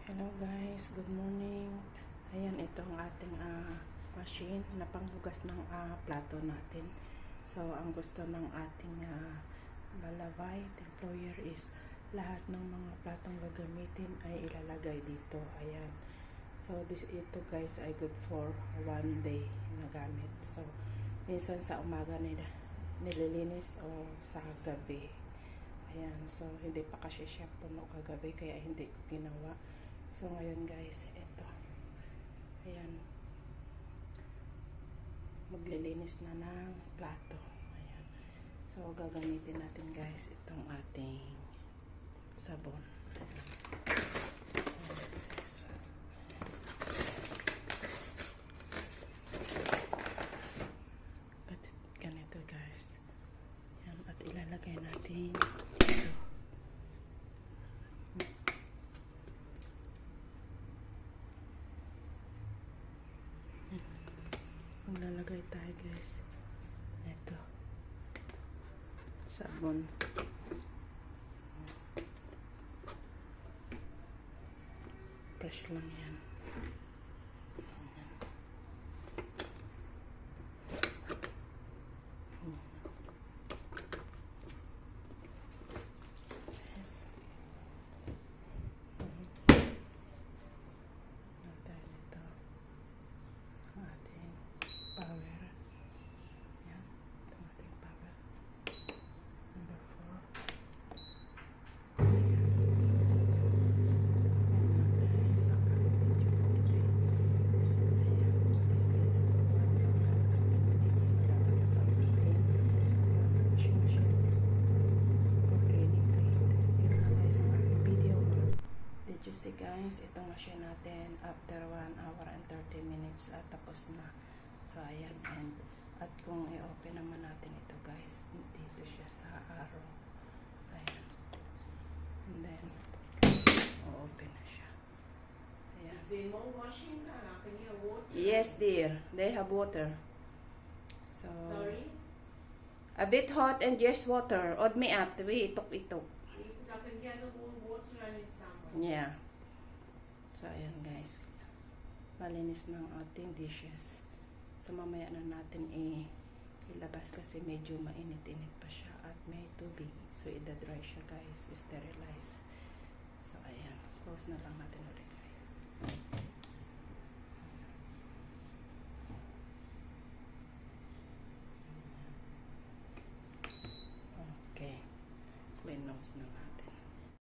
Hello guys, good morning. Ayan, ito ang ating machine na panghugas ng plato natin. So, ang gusto ng ating Balabay employer is lahat ng mga platong gagamitin ay ilalagay dito. Ayan. So, ito guys ay good for 1 day na gamit. So, minsan sa umaga nila nililinis o sa gabi. Ayan. So, hindi pa kasi siya puno kagabi kaya hindi ko ginawa. So, ngayon guys, ito. Ayan. Maglilinis na ng plato. Ayan. So, gagamitin natin guys itong ating sabon. Ayan. Ganito guys. Ayan. At ilalagay natin ito. Maglalagay tayo guys ito sabon. Brush lang yan. Guys, itong machine natin after 1 hour and 30 minutes tapos na. So ayan, at kung i-open naman natin ito guys, dito siya sa arrow. Ayan. And then o-open na siya. Ayan. Is there more washing? Can you have water? Yes dear, they have water. So Sorry? a bit hot and just water. Od me at we itok-itok. Because I can get the whole water and it's somewhere. Yeah. So, ayan guys. Malinis ng ating dishes. So, mamaya na natin ilabas kasi medyo mainit-init pa siya at may tubig. So, ida-dry siya guys. Sterilize. So, ayan. Close na lang natin ulit guys. Okay. Clean nose na nga.